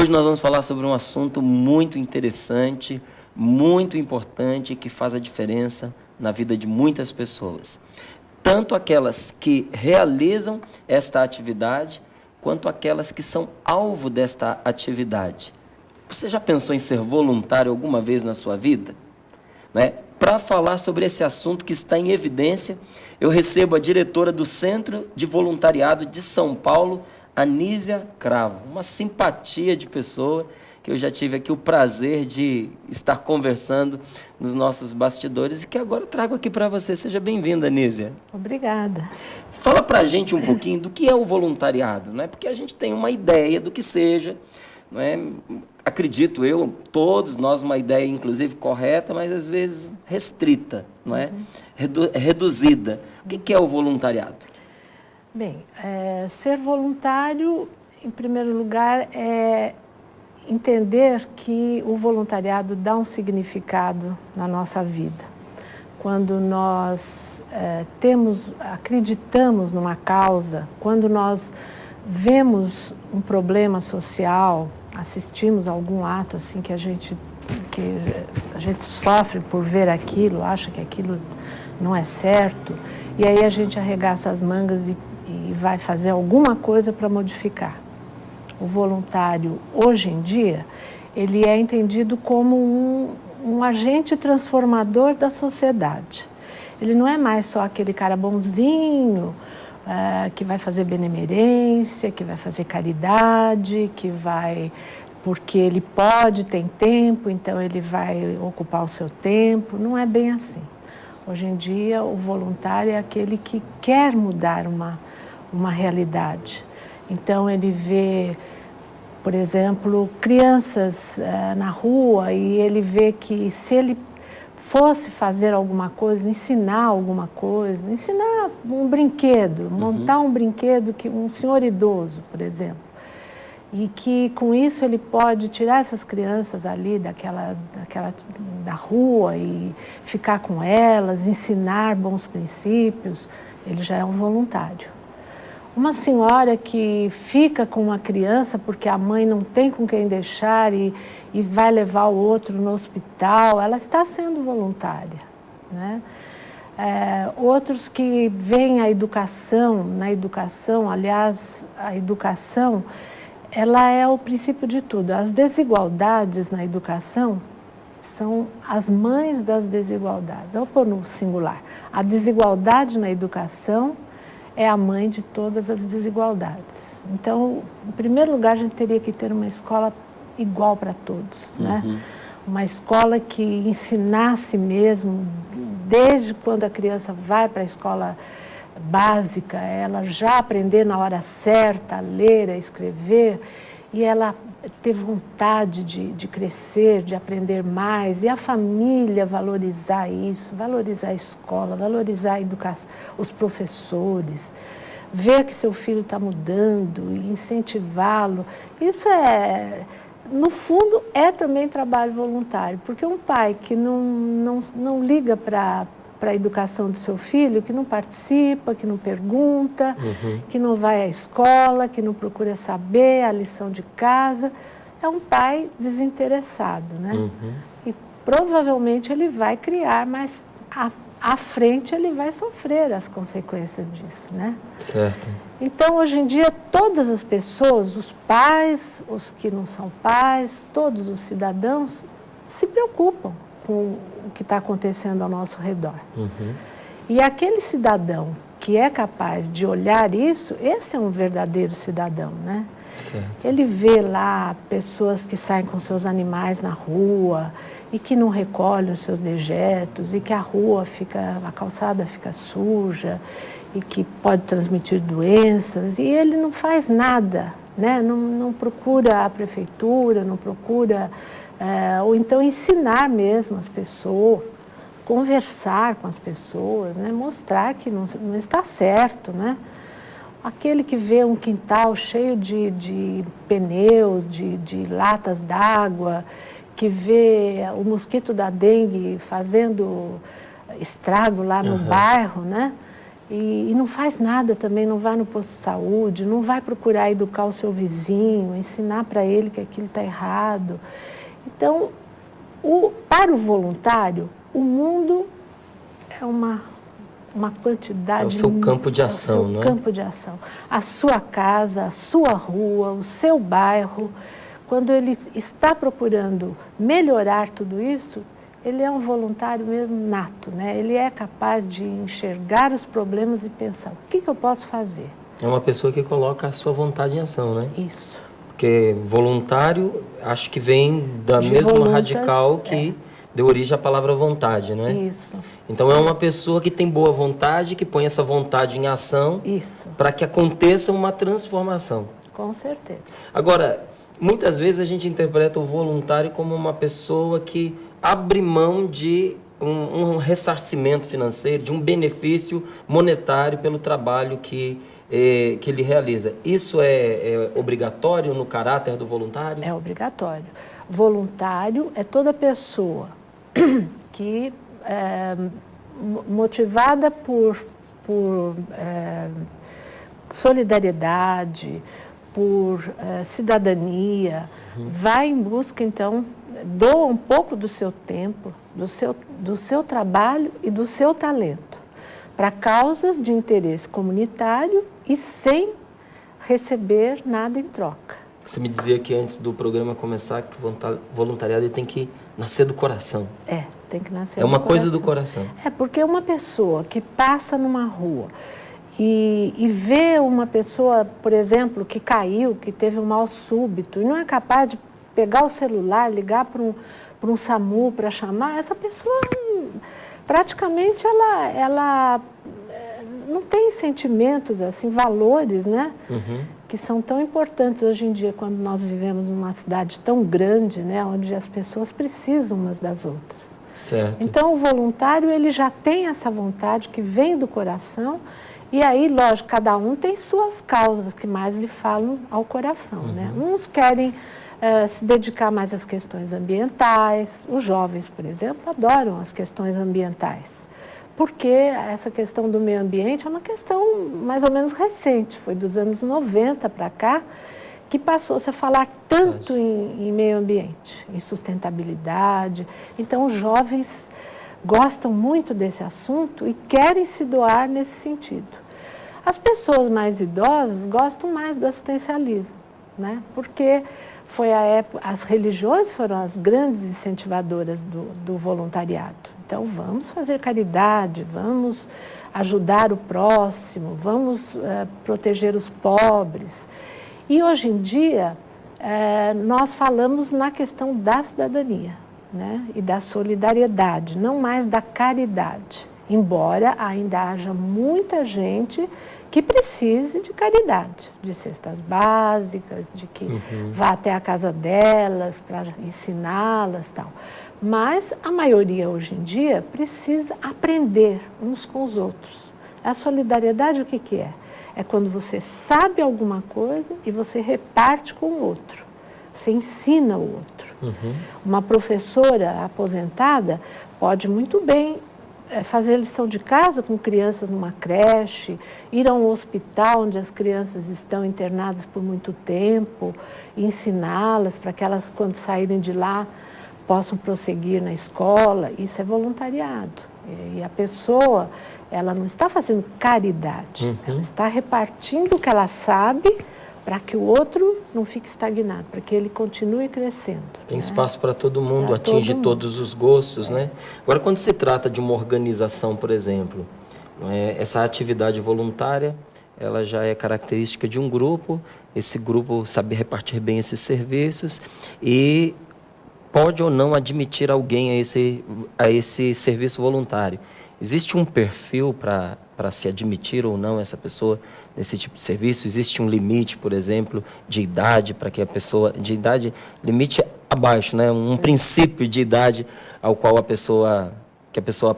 Hoje nós vamos falar sobre um assunto muito interessante, muito importante, que faz a diferença na vida de muitas pessoas. Tanto aquelas que realizam esta atividade, quanto aquelas que são alvo desta atividade. Você já pensou em ser voluntário alguma vez na sua vida? Né? Para falar sobre esse assunto que está em evidência, eu recebo a diretora do Centro de Voluntariado de São Paulo, Anísia Cravo, uma simpatia de pessoa que eu já tive aqui o prazer de estar conversando nos nossos bastidores e que agora eu trago aqui para você. Seja bem-vinda, Anísia. Obrigada. Fala para a gente um pouquinho do que é o voluntariado, não é? Porque a gente tem uma ideia do que seja, não é? Acredito eu, todos nós, uma ideia inclusive correta, mas às vezes restrita, não é? Reduzida. O que é o voluntariado? Bem, ser voluntário, em primeiro lugar, é entender que o voluntariado dá um significado na nossa vida. Quando nós acreditamos numa causa, quando nós vemos um problema social, assistimos a algum ato assim que a gente sofre por ver aquilo, acha que aquilo não é certo, e aí a gente arregaça as mangas e vai fazer alguma coisa para modificar. O voluntário, hoje em dia, ele é entendido como um agente transformador da sociedade. Ele não é mais só aquele cara bonzinho, que vai fazer benemerência, que vai fazer caridade, que vai, porque ele pode, tem tempo, então ele vai ocupar o seu tempo. Não é bem assim. Hoje em dia, o voluntário é aquele que quer mudar uma realidade. Então, ele vê, por exemplo, crianças na rua e ele vê que se ele fosse fazer alguma coisa, ensinar um brinquedo, montar um brinquedo, um senhor idoso, por exemplo, e que com isso ele pode tirar essas crianças ali da rua e ficar com elas, ensinar bons princípios, ele já é um voluntário. Uma senhora que fica com uma criança porque a mãe não tem com quem deixar e vai levar o outro no hospital, ela está sendo voluntária, né? Outros que veem a educação, aliás, a educação, ela é o princípio de tudo. As desigualdades na educação são as mães das desigualdades. Vamos pôr no singular. A desigualdade na educação é a mãe de todas as desigualdades. Então, em primeiro lugar, a gente teria que ter uma escola igual para todos, né? Uma escola que ensinasse mesmo, desde quando a criança vai para a escola básica, ela já aprender na hora certa a ler, a escrever, e ela ter vontade de crescer, de aprender mais, e a família valorizar isso, valorizar a escola, valorizar a educação, os professores, ver que seu filho está mudando e incentivá-lo. Isso no fundo, é também trabalho voluntário, porque um pai que não liga para a educação do seu filho, que não participa, que não pergunta, que não vai à escola, que não procura saber a lição de casa, é um pai desinteressado, né? E provavelmente ele vai criar, mas à frente ele vai sofrer as consequências disso, né? Certo. Então, hoje em dia, todas as pessoas, os pais, os que não são pais, todos os cidadãos se preocupam com o que está acontecendo ao nosso redor. E aquele cidadão que é capaz de olhar isso, esse é um verdadeiro cidadão, né? Certo. Ele vê lá pessoas que saem com seus animais na rua e que não recolhem os seus dejetos e que a calçada fica suja e que pode transmitir doenças, e ele não faz nada, né? Não procura a prefeitura, não procura... ou então ensinar mesmo as pessoas, conversar com as pessoas, né? Mostrar que não está certo, né? Aquele que vê um quintal cheio de pneus, de latas d'água, que vê o mosquito da dengue fazendo estrago lá no bairro, né? e não faz nada também, não vai no posto de saúde, não vai procurar educar o seu vizinho, ensinar para ele que aquilo está errado. Então, para o voluntário, o mundo é uma quantidade... É o seu campo de ação, não é? É o seu campo de ação. A sua casa, a sua rua, o seu bairro. Quando ele está procurando melhorar tudo isso, ele é um voluntário mesmo nato, né? Ele é capaz de enxergar os problemas e pensar, o que eu posso fazer? É uma pessoa que coloca a sua vontade em ação, né? Isso. Porque voluntário, acho que vem da De mesma voluntas, radical que deu origem à palavra vontade, não é? Isso. Então, é uma pessoa que tem boa vontade, que põe essa vontade em ação para que aconteça uma transformação. Com certeza. Agora, muitas vezes a gente interpreta o voluntário como uma pessoa que abre mão de um ressarcimento financeiro, de um benefício monetário pelo trabalho que ele realiza. Isso é obrigatório no caráter do voluntário? É obrigatório. Voluntário é toda pessoa que, motivada por solidariedade, por cidadania, vai em busca, então, doa um pouco do seu tempo, do seu trabalho e do seu talento para causas de interesse comunitário e sem receber nada em troca. Você me dizia que antes do programa começar que o voluntariado ele tem que nascer do coração. Tem que nascer do coração. É uma coisa do coração. Porque uma pessoa que passa numa rua e vê uma pessoa, por exemplo, que caiu, que teve um mal súbito e não é capaz de pegar o celular, ligar para um SAMU para chamar, essa pessoa praticamente ela não tem sentimentos, assim, valores, né? Que são tão importantes hoje em dia, quando nós vivemos numa cidade tão grande, né? Onde as pessoas precisam umas das outras. Certo. Então, o voluntário, ele já tem essa vontade que vem do coração, e aí, lógico, cada um tem suas causas que mais lhe falam ao coração, né? Uns querem se dedicar mais às questões ambientais, os jovens, por exemplo, adoram as questões ambientais, porque essa questão do meio ambiente é uma questão mais ou menos recente, foi dos anos 90 para cá, que passou-se a falar tanto em meio ambiente, em sustentabilidade. Então, os jovens gostam muito desse assunto e querem se doar nesse sentido. As pessoas mais idosas gostam mais do assistencialismo, né? Porque foi a época, as religiões foram as grandes incentivadoras do voluntariado. Então, vamos fazer caridade, vamos ajudar o próximo, vamos proteger os pobres. E hoje em dia, nós falamos na questão da cidadania, né? E da solidariedade, não mais da caridade. Embora ainda haja muita gente que precise de caridade, de cestas básicas, de que vá até a casa delas para ensiná-las e tal. Mas a maioria hoje em dia precisa aprender uns com os outros. A solidariedade o que é? É quando você sabe alguma coisa e você reparte com o outro. Você ensina o outro. Uma professora aposentada pode muito bem fazer lição de casa com crianças numa creche, ir a um hospital onde as crianças estão internadas por muito tempo, ensiná-las para que elas, quando saírem de lá, possam prosseguir na escola. Isso é voluntariado. E a pessoa, ela não está fazendo caridade, ela está repartindo o que ela sabe para que o outro não fique estagnado, para que ele continue crescendo. Tem espaço para todo mundo, atinge todos os gostos, né? Agora, quando se trata de uma organização, por exemplo, essa atividade voluntária, ela já é característica de um grupo, esse grupo sabe repartir bem esses serviços e pode ou não admitir alguém a esse serviço voluntário. Existe um perfil para se admitir ou não essa pessoa nesse tipo de serviço? Existe um limite, por exemplo, de idade para que a pessoa... De idade, limite abaixo, né? Um princípio de idade ao qual a pessoa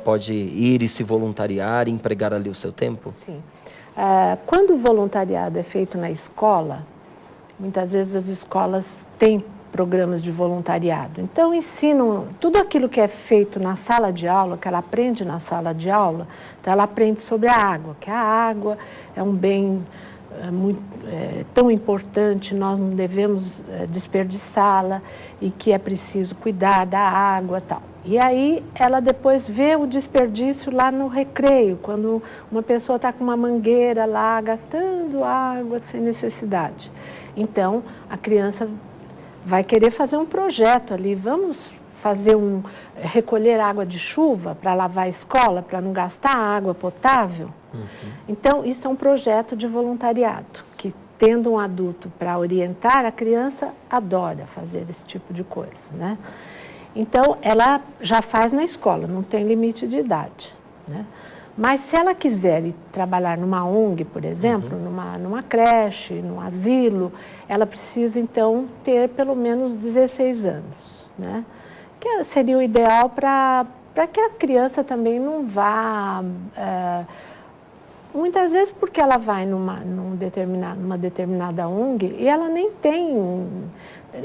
pode ir e se voluntariar e empregar ali o seu tempo? Sim. Quando o voluntariado é feito na escola, muitas vezes as escolas têm programas de voluntariado. Então, ensinam tudo aquilo que é feito na sala de aula, que ela aprende na sala de aula. Então, ela aprende sobre a água, que a água é um bem tão importante, nós não devemos desperdiçá-la e que é preciso cuidar da água e tal. E aí, ela depois vê o desperdício lá no recreio, quando uma pessoa está com uma mangueira lá, gastando água sem necessidade. Então, a criança vai querer fazer um projeto ali, vamos fazer recolher água de chuva para lavar a escola, para não gastar água potável. Então, isso é um projeto de voluntariado, que tendo um adulto para orientar, a criança adora fazer esse tipo de coisa, né? Então, ela já faz na escola, não tem limite de idade, né? Mas se ela quiser ir trabalhar numa ONG, por exemplo, numa creche, num asilo, ela precisa, então, ter pelo menos 16 anos, né? Que seria o ideal para que a criança também não vá... muitas vezes porque ela vai numa determinada ONG e ela nem tem...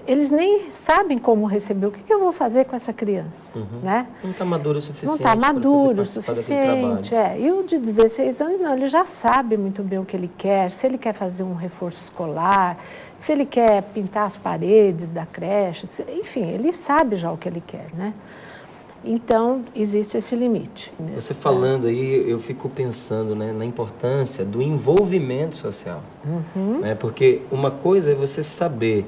Eles nem sabem como receber. O que eu vou fazer com essa criança? Né? Não está maduro o suficiente. Não está maduro o suficiente. E o de 16 anos, não, ele já sabe muito bem o que ele quer, se ele quer fazer um reforço escolar, se ele quer pintar as paredes da creche, enfim, ele sabe já o que ele quer, né? Então, existe esse limite. Você falando aí, eu fico pensando, né, na importância do envolvimento social. Né? Porque uma coisa é você saber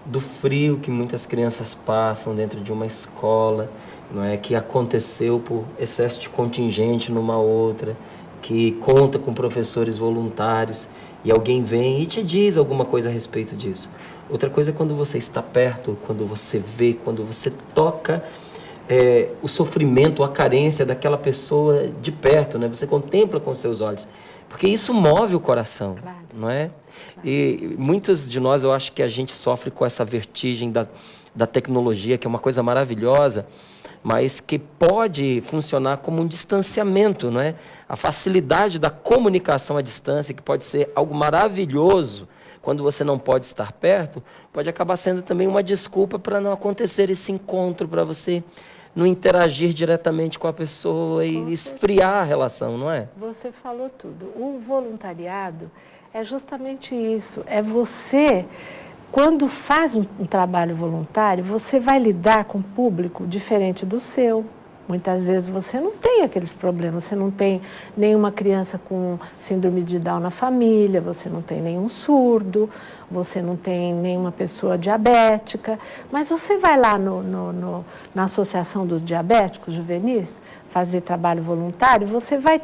do frio que muitas crianças passam dentro de uma escola, não é, que aconteceu por excesso de contingente numa outra, que conta com professores voluntários e alguém vem e te diz alguma coisa a respeito disso. Outra coisa é quando você está perto, quando você vê, quando você toca o sofrimento, a carência daquela pessoa de perto, né? Você contempla com seus olhos, porque isso move o coração, claro. Não é? E muitos de nós, eu acho que a gente sofre com essa vertigem da tecnologia, que é uma coisa maravilhosa, mas que pode funcionar como um distanciamento, não é? A facilidade da comunicação à distância, que pode ser algo maravilhoso, quando você não pode estar perto, pode acabar sendo também uma desculpa para não acontecer esse encontro, para você não interagir diretamente com a pessoa e esfriar a relação, não é? Você falou tudo. O voluntariado é justamente isso, é você, quando faz um trabalho voluntário, você vai lidar com um público diferente do seu. Muitas vezes você não tem aqueles problemas, você não tem nenhuma criança com síndrome de Down na família, você não tem nenhum surdo, você não tem nenhuma pessoa diabética, mas você vai lá na Associação dos Diabéticos Juvenis fazer trabalho voluntário, você vai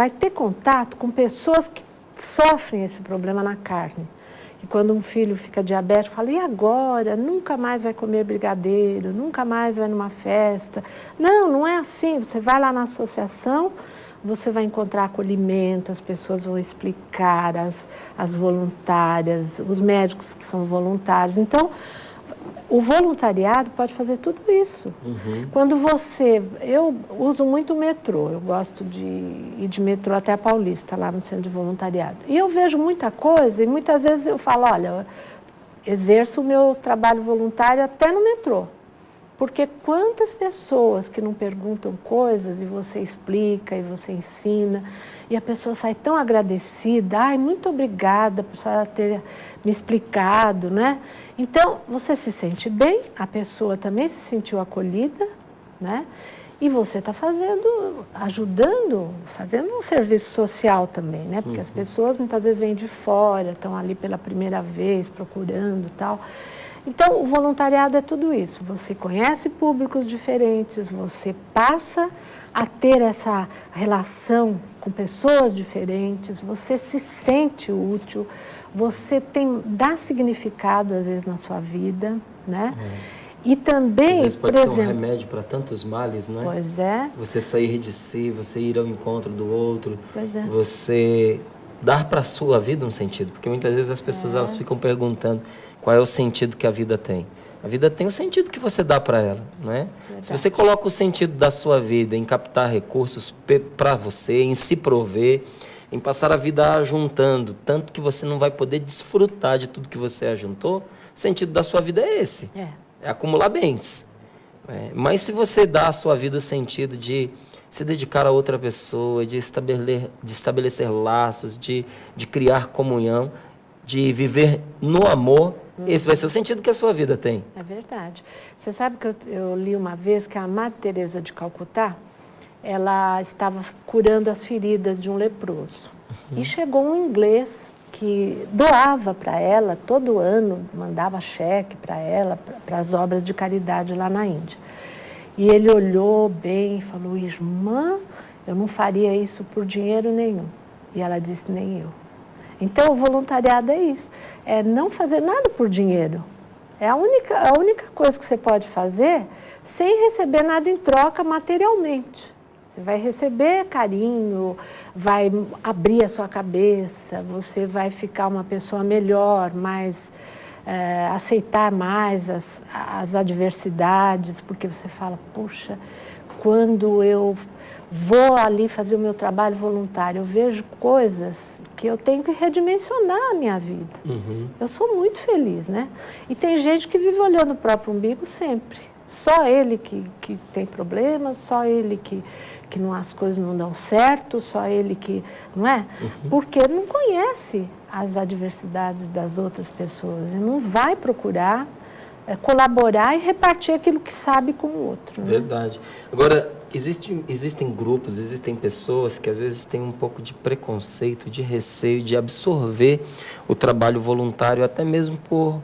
ter contato com pessoas que sofrem esse problema na carne. E quando um filho fica diabético, fala, e agora? Nunca mais vai comer brigadeiro, nunca mais vai numa festa. Não, não é assim. Você vai lá na associação, você vai encontrar acolhimento, as pessoas vão explicar, as voluntárias, os médicos que são voluntários. Então, o voluntariado pode fazer tudo isso. Quando eu uso muito o metrô, eu gosto de ir de metrô até a Paulista, lá no centro de voluntariado. E eu vejo muita coisa e muitas vezes eu falo, olha, exerço o meu trabalho voluntário até no metrô. Porque quantas pessoas que não perguntam coisas e você explica e você ensina e a pessoa sai tão agradecida, ai, muito obrigada por senhora ter me explicado, né? Então, você se sente bem, a pessoa também se sentiu acolhida, né? E você está ajudando, fazendo um serviço social também, né? Porque as pessoas muitas vezes vêm de fora, estão ali pela primeira vez, procurando e tal. Então, o voluntariado é tudo isso. Você conhece públicos diferentes, você passa a ter essa relação com pessoas diferentes, você se sente útil, você dá significado, às vezes, na sua vida, né? E também, às vezes pode ser um remédio para tantos males, não é? Pois é. Você sair de si, você ir ao encontro do outro, pois é. Você dar para a sua vida um sentido. Porque muitas vezes as pessoas elas ficam perguntando qual é o sentido que a vida tem. A vida tem o sentido que você dá para ela, não é? Se você coloca o sentido da sua vida em captar recursos para você, em se prover, em passar a vida ajuntando, tanto que você não vai poder desfrutar de tudo que você ajuntou, o sentido da sua vida é esse, é acumular bens. Mas se você dá à sua vida o sentido de se dedicar a outra pessoa, de estabelecer laços, de criar comunhão, de viver no amor, esse vai ser o sentido que a sua vida tem. É verdade. Você sabe que eu li uma vez que a Madre Teresa de Calcutá, ela estava curando as feridas de um leproso. E chegou um inglês que doava para ela, todo ano, mandava cheque para ela, para as obras de caridade lá na Índia. E ele olhou bem e falou, irmã, eu não faria isso por dinheiro nenhum. E ela disse, nem eu. Então, o voluntariado é isso, é não fazer nada por dinheiro. É a única coisa que você pode fazer sem receber nada em troca materialmente. Você vai receber carinho, vai abrir a sua cabeça, você vai ficar uma pessoa melhor, mais aceitar mais as adversidades, porque você fala, puxa, quando eu vou ali fazer o meu trabalho voluntário, eu vejo coisas que eu tenho que redimensionar a minha vida. Eu sou muito feliz, né? E tem gente que vive olhando o próprio umbigo sempre. Só ele que tem problemas, só ele que as coisas não dão certo, só ele que... Não é? Porque ele não conhece as adversidades das outras pessoas e não vai procurar colaborar e repartir aquilo que sabe com o outro. Né? Verdade. Agora, existem grupos, existem pessoas que às vezes têm um pouco de preconceito, de receio de absorver o trabalho voluntário, até mesmo por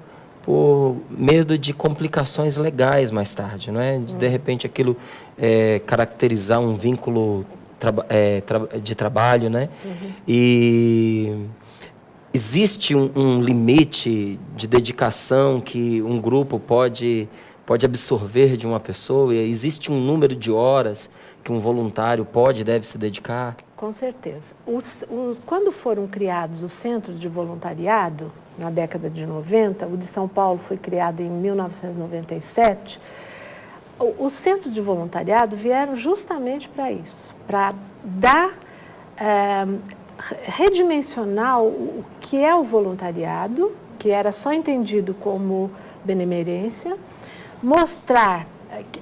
medo de complicações legais mais tarde, não é? De repente aquilo caracterizar um vínculo de trabalho, né? E existe um limite de dedicação que um grupo pode absorver de uma pessoa? E existe um número de horas que um voluntário pode e deve se dedicar? Com certeza. Quando foram criados os centros de voluntariado, na década de 90, o de São Paulo foi criado em 1997, os centros de voluntariado vieram justamente para isso, para dar, redimensionar o que é o voluntariado, que era só entendido como benemerência, mostrar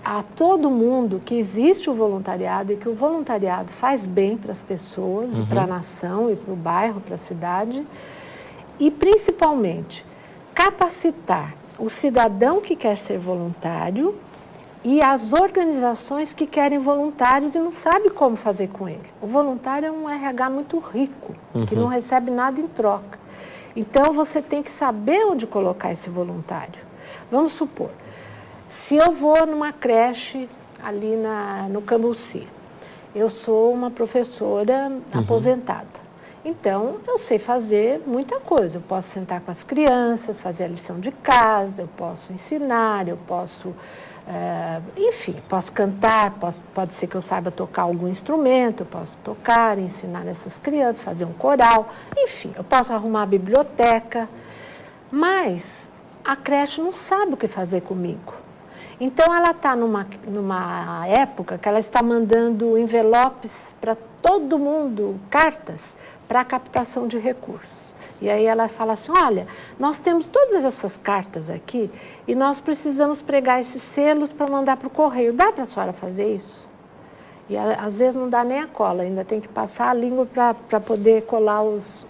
a todo mundo que existe o voluntariado e que o voluntariado faz bem para as pessoas, para a nação e para o bairro, para a cidade, e principalmente capacitar o cidadão que quer ser voluntário e as organizações que querem voluntários e não sabem como fazer com ele. O voluntário é um RH muito rico, que não recebe nada em troca. Então, você tem que saber onde colocar esse voluntário. Vamos supor, se eu vou numa creche ali no Cambuci, eu sou uma professora aposentada. Então, eu sei fazer muita coisa. Eu posso sentar com as crianças, fazer a lição de casa, eu posso ensinar, eu posso... enfim, posso cantar, pode ser que eu saiba tocar algum instrumento, eu posso tocar, ensinar essas crianças, fazer um coral, enfim, eu posso arrumar a biblioteca, mas a creche não sabe o que fazer comigo. Então, ela está numa época que ela está mandando envelopes para todo mundo, cartas, para a captação de recursos. E aí ela fala assim, olha, nós temos todas essas cartas aqui e nós precisamos pregar esses selos para mandar para o correio. Dá para a senhora fazer isso? E às vezes não dá nem a cola, ainda tem que passar a língua para poder colar os...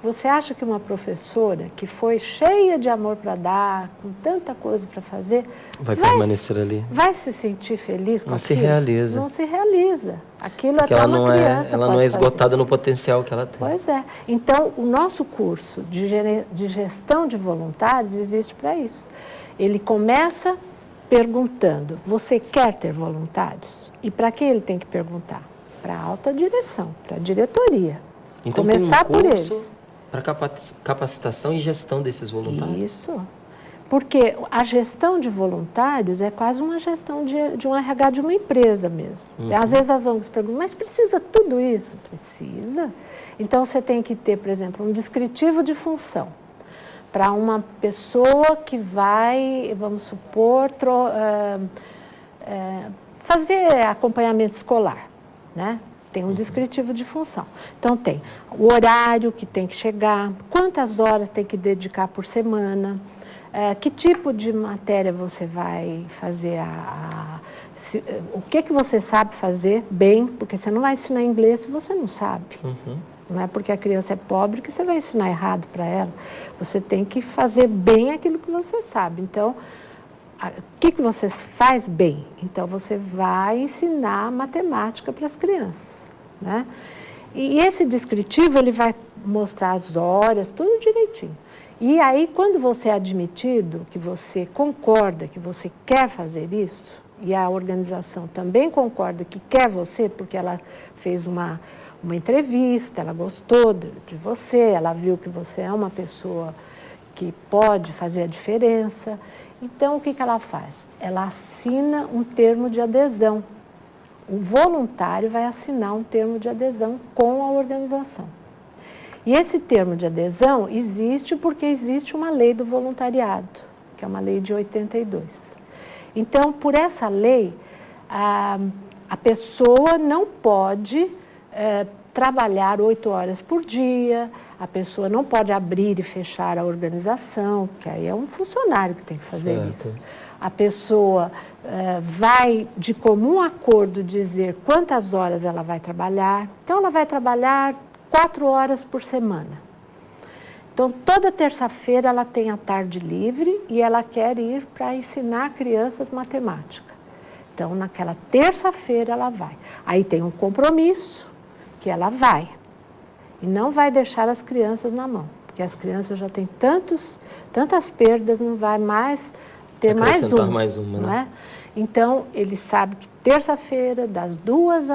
Você acha que uma professora que foi cheia de amor para dar, com tanta coisa para fazer... Vai permanecer ali? Vai se sentir feliz com aquilo? Não se realiza. Não se realiza. Aquilo porque até uma criança ela não é esgotada no potencial que ela tem. Pois é. Então, o nosso curso de gestão de voluntários existe para isso. Ele começa perguntando, você quer ter voluntários? E para quem ele tem que perguntar? Para a alta direção, para a diretoria. Então, começar tem um curso por eles. Para capacitação e gestão desses voluntários. Isso. Porque a gestão de voluntários é quase uma gestão de um RH de uma empresa mesmo. Às vezes as ONGs perguntam, mas precisa tudo isso? Precisa. Então, você tem que ter, por exemplo, um descritivo de função para uma pessoa que vai, vamos supor, fazer acompanhamento escolar, né? tem um descritivo de função. Então, tem o horário que tem que chegar, quantas horas tem que dedicar por semana, que tipo de matéria você vai fazer, o que você sabe fazer bem, porque você não vai ensinar inglês se você não sabe. Não é porque a criança é pobre que você vai ensinar errado para ela. Você tem que fazer bem aquilo que você sabe. Então, o que você faz bem? Então, você vai ensinar matemática para as crianças, né? E esse descritivo, ele vai mostrar as horas, tudo direitinho. E aí, quando você é admitido, que você concorda que você quer fazer isso, e a organização também concorda que quer você, porque ela fez uma entrevista, ela gostou de você, ela viu que você é uma pessoa que pode fazer a diferença. Então, o que ela faz? Ela assina um termo de adesão. O voluntário vai assinar um termo de adesão com a organização. E esse termo de adesão existe porque existe uma lei do voluntariado, que é uma lei de 82. Então, por essa lei, a pessoa não pode trabalhar 8 horas por dia, a pessoa não pode abrir e fechar a organização, que aí é um funcionário que tem que fazer isso. A pessoa vai, de comum acordo, dizer quantas horas ela vai trabalhar. Então, ela vai trabalhar 4 horas por semana. Então, toda terça-feira ela tem a tarde livre e ela quer ir para ensinar crianças matemática. Então, naquela terça-feira ela vai. Aí tem um compromisso que ela vai e não vai deixar as crianças na mão, porque as crianças já têm tantas perdas, não vai mais ter mais uma, né? Então, ele sabe que terça-feira, das 2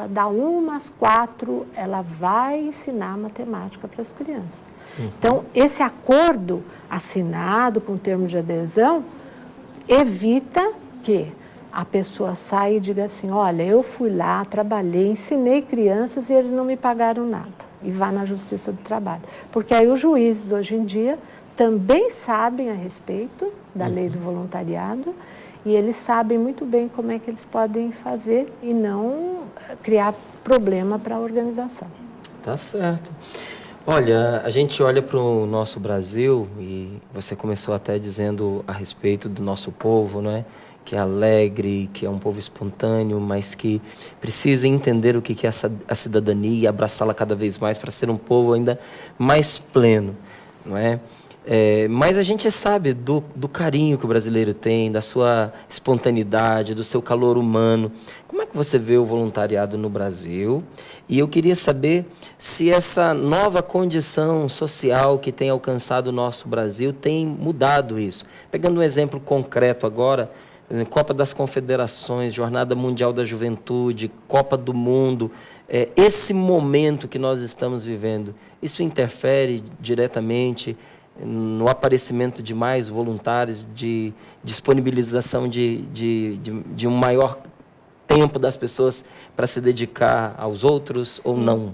da 1 às 4, ela vai ensinar matemática para as crianças. Então, esse acordo assinado com o termo de adesão evita que a pessoa saia e diga assim, olha, eu fui lá, trabalhei, ensinei crianças e eles não me pagaram nada. E vá na Justiça do Trabalho. Porque aí os juízes, hoje em dia, também sabem a respeito da lei do voluntariado e eles sabem muito bem como é que eles podem fazer e não criar problema para a organização. Tá certo. Olha, a gente olha para o nosso Brasil e você começou até dizendo a respeito do nosso povo, não é? Que é alegre, que é um povo espontâneo, mas que precisa entender o que é a cidadania e abraçá-la cada vez mais para ser um povo ainda mais pleno, não é? Mas a gente sabe do carinho que o brasileiro tem, da sua espontaneidade, do seu calor humano. Como é que você vê o voluntariado no Brasil? E eu queria saber se essa nova condição social que tem alcançado o nosso Brasil tem mudado isso. Pegando um exemplo concreto agora, Copa das Confederações, Jornada Mundial da Juventude, Copa do Mundo, esse momento que nós estamos vivendo, isso interfere diretamente no aparecimento de mais voluntários, de disponibilização de um maior tempo das pessoas para se dedicar aos outros? Sim. Ou não?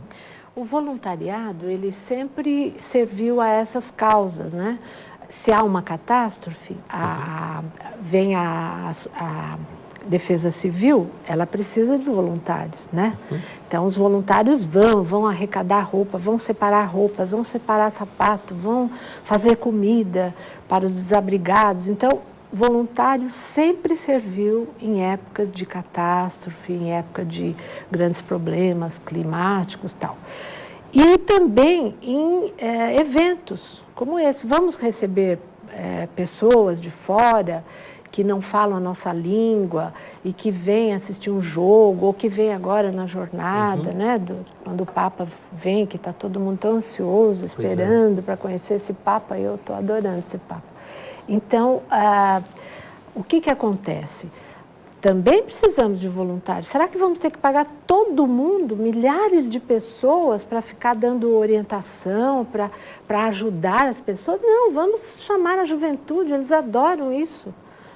O voluntariado, ele sempre serviu a essas causas, né? Se há uma catástrofe, vem a Defesa Civil, ela precisa de voluntários, né? Então, os voluntários vão arrecadar roupa, vão separar roupas, vão separar sapato, vão fazer comida para os desabrigados. Então, voluntário sempre serviu em épocas de catástrofe, em época de grandes problemas climáticos e tal. E também em eventos como esse. Vamos receber pessoas de fora que não falam a nossa língua e que vêm assistir um jogo, ou que vêm agora na jornada, né? Quando o Papa vem, que está todo mundo tão ansioso, esperando para conhecer esse Papa, eu estou adorando esse Papa. Então, o que acontece? Também precisamos de voluntários. Será que vamos ter que pagar todo mundo, milhares de pessoas, para ficar dando orientação, para ajudar as pessoas? Não, vamos chamar a juventude, eles adoram isso,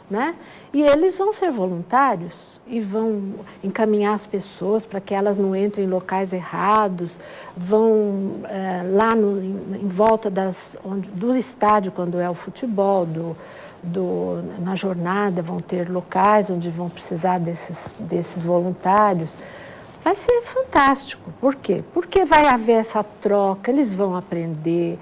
né? E eles vão ser voluntários e vão encaminhar as pessoas para que elas não entrem em locais errados, vão lá em volta do estádio, quando é o futebol, na jornada vão ter locais onde vão precisar desses voluntários. Vai ser fantástico. Por quê? Porque vai haver essa troca, eles vão aprender,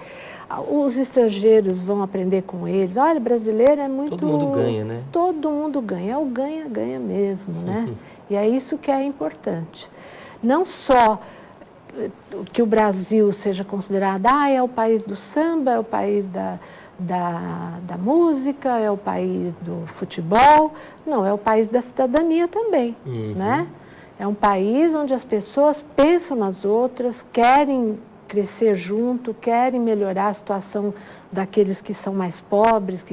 os estrangeiros vão aprender com eles. Olha, brasileiro é muito... Todo mundo ganha, né? Todo mundo ganha, é o ganha-ganha mesmo, né? E é isso que é importante. Não só que o Brasil seja considerado, é o país do samba, é o país da música, é o país do futebol. Não, é o país da cidadania também, né? É um país onde as pessoas pensam nas outras, querem crescer junto, querem melhorar a situação daqueles que são mais pobres,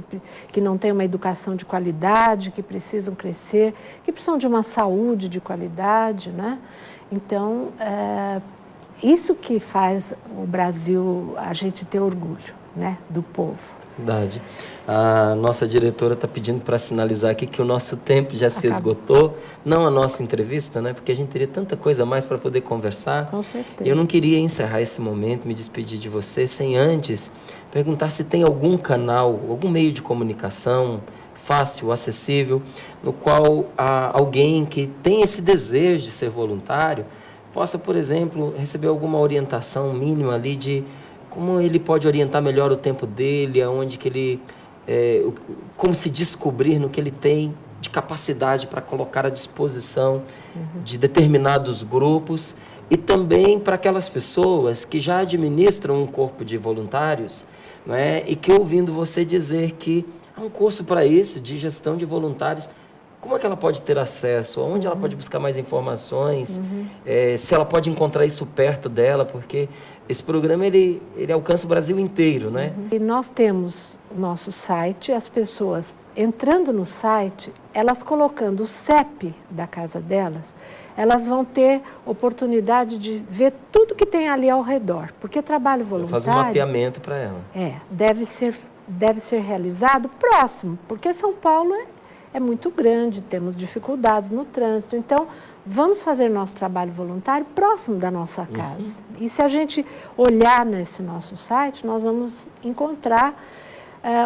que não têm uma educação de qualidade, que precisam crescer, que precisam de uma saúde de qualidade, né? Então, isso que faz o Brasil, a gente ter orgulho, né, do povo. Verdade. A nossa diretora está pedindo para sinalizar aqui que o nosso tempo já se esgotou. Não a nossa entrevista, né? Porque a gente teria tanta coisa a mais para poder conversar. Com certeza. Eu não queria encerrar esse momento, me despedir de você, sem antes perguntar se tem algum canal, algum meio de comunicação fácil, acessível, no qual alguém que tem esse desejo de ser voluntário possa, por exemplo, receber alguma orientação mínima ali de como ele pode orientar melhor o tempo dele, aonde que ele, como se descobrir no que ele tem de capacidade para colocar à disposição de determinados grupos, e também para aquelas pessoas que já administram um corpo de voluntários, não é? E que, ouvindo você dizer que há um curso para isso, de gestão de voluntários, como é que ela pode ter acesso? Onde ela pode buscar mais informações? Se ela pode encontrar isso perto dela, porque esse programa ele alcança o Brasil inteiro, né? E nós temos o nosso site, as pessoas entrando no site, elas colocando o CEP da casa delas, elas vão ter oportunidade de ver tudo que tem ali ao redor, porque trabalho voluntário... Faz um mapeamento para ela. Deve ser realizado próximo, porque São Paulo é muito grande, temos dificuldades no trânsito, então vamos fazer nosso trabalho voluntário próximo da nossa casa. E se a gente olhar nesse nosso site, nós vamos encontrar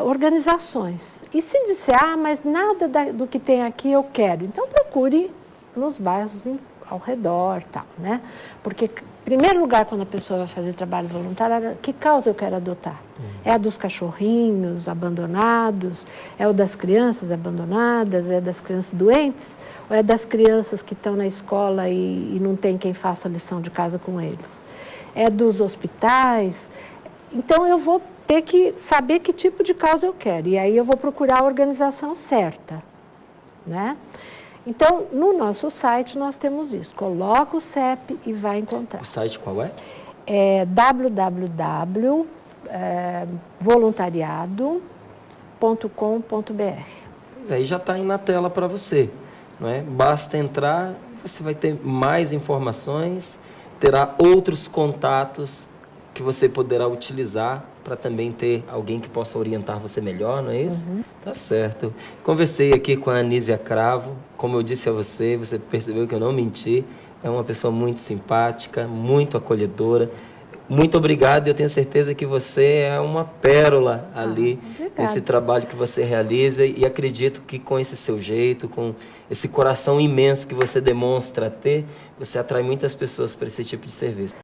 organizações. E se disser, mas nada do que tem aqui eu quero, então procure nos bairros ao redor, tal, né? Porque, em primeiro lugar, quando a pessoa vai fazer trabalho voluntário, que causa eu quero adotar? É a dos cachorrinhos abandonados? É o das crianças abandonadas? É das crianças doentes? Ou é das crianças que estão na escola e não tem quem faça a lição de casa com eles? É dos hospitais? Então, eu vou ter que saber que tipo de causa eu quero. E aí eu vou procurar a organização certa, né? Então, no nosso site nós temos isso. Coloca o CEP e vai encontrar. O site qual é? É www.voluntariado.com.br. Pois aí já está aí na tela para você, não é? Basta entrar, você vai ter mais informações, terá outros contatos que você poderá utilizar para também ter alguém que possa orientar você melhor, não é isso? Tá certo. Conversei aqui com a Anísia Cravo, como eu disse a você, você percebeu que eu não menti, é uma pessoa muito simpática, muito acolhedora. Muito obrigado, eu tenho certeza que você é uma pérola ali nesse trabalho que você realiza, e acredito que com esse seu jeito, com esse coração imenso que você demonstra ter, você atrai muitas pessoas para esse tipo de serviço.